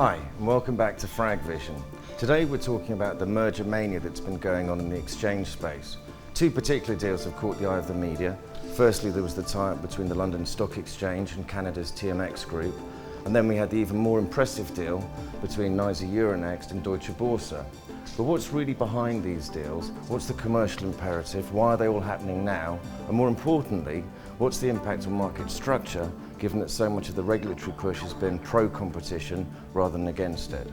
Hi, and welcome back to FragVision. Today we're talking about the merger mania that's been going on in the exchange space. Two particular deals have caught the eye of the media. Firstly, there was the tie-up between the London Stock Exchange and Canada's TMX Group, and then we had the even more impressive deal between NYSE Euronext and Deutsche Börse. But what's really behind these deals? What's the commercial imperative? Why are they all happening now? And more importantly, what's the impact on market structure, given that so much of the regulatory push has been pro-competition rather than against it?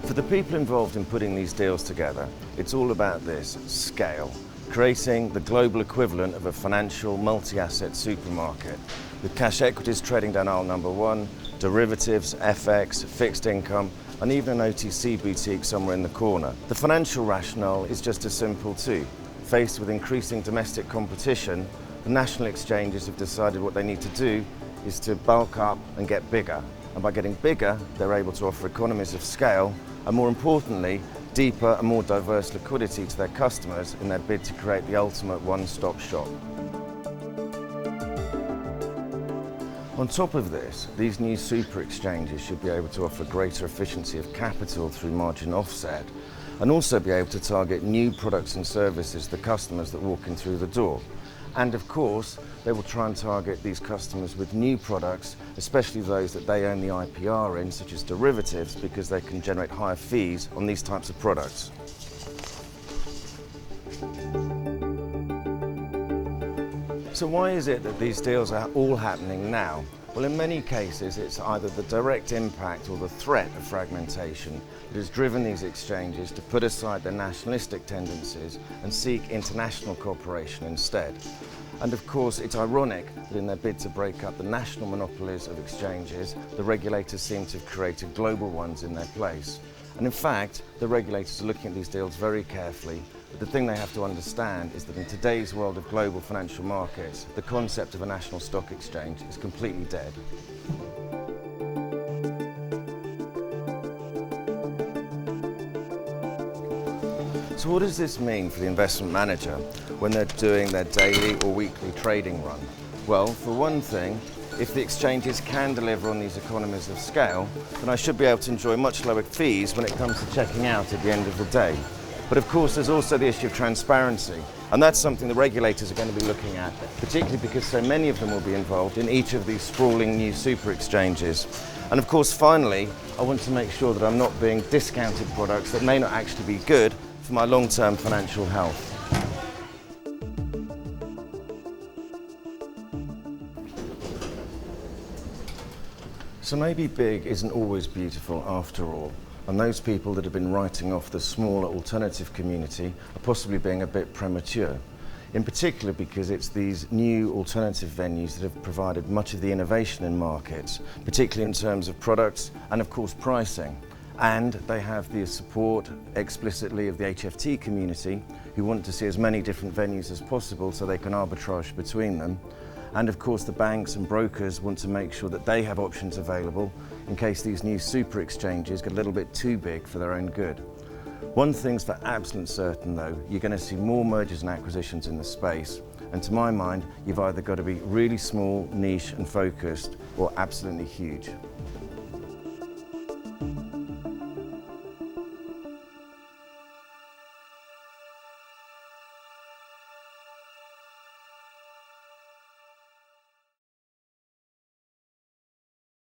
For the people involved in putting these deals together, it's all about this: scale. Creating the global equivalent of a financial multi-asset supermarket, with cash equities trading down aisle number one, derivatives, FX, fixed income, and even an OTC boutique somewhere in the corner. The financial rationale is just as simple too. Faced with increasing domestic competition, the national exchanges have decided what they need to do is to bulk up and get bigger. And by getting bigger, they're able to offer economies of scale, and more importantly, deeper and more diverse liquidity to their customers in their bid to create the ultimate one-stop shop. On top of this, these new super exchanges should be able to offer greater efficiency of capital through margin offset, and also be able to target new products and services to the customers that walk in through the door. And of course, they will try and target these customers with new products, especially those that they own the IPR in, such as derivatives, because they can generate higher fees on these types of products. So why is it that these deals are all happening now? Well, in many cases, it's either the direct impact or the threat of fragmentation that has driven these exchanges to put aside their nationalistic tendencies and seek international cooperation instead. And of course, it's ironic that in their bid to break up the national monopolies of exchanges, the regulators seem to have created global ones in their place. And in fact, the regulators are looking at these deals very carefully. But the thing they have to understand is that in today's world of global financial markets, the concept of a national stock exchange is completely dead. So what does this mean for the investment manager when they're doing their daily or weekly trading run? Well, for one thing, if the exchanges can deliver on these economies of scale, then I should be able to enjoy much lower fees when it comes to checking out at the end of the day. But of course, there's also the issue of transparency, and that's something the regulators are going to be looking at, particularly because so many of them will be involved in each of these sprawling new super exchanges. And of course, finally, I want to make sure that I'm not being discounted products that may not actually be good for my long-term financial health. So maybe big isn't always beautiful after all, and those people that have been writing off the smaller alternative community are possibly being a bit premature, in particular because it's these new alternative venues that have provided much of the innovation in markets, particularly in terms of products and of course pricing. And they have the support explicitly of the HFT community, who want to see as many different venues as possible so they can arbitrage between them. And of course the banks and brokers want to make sure that they have options available in case these new super exchanges get a little bit too big for their own good. One thing's for absolute certain though, you're going to see more mergers and acquisitions in the space, and to my mind, you've either got to be really small, niche and focused, or absolutely huge.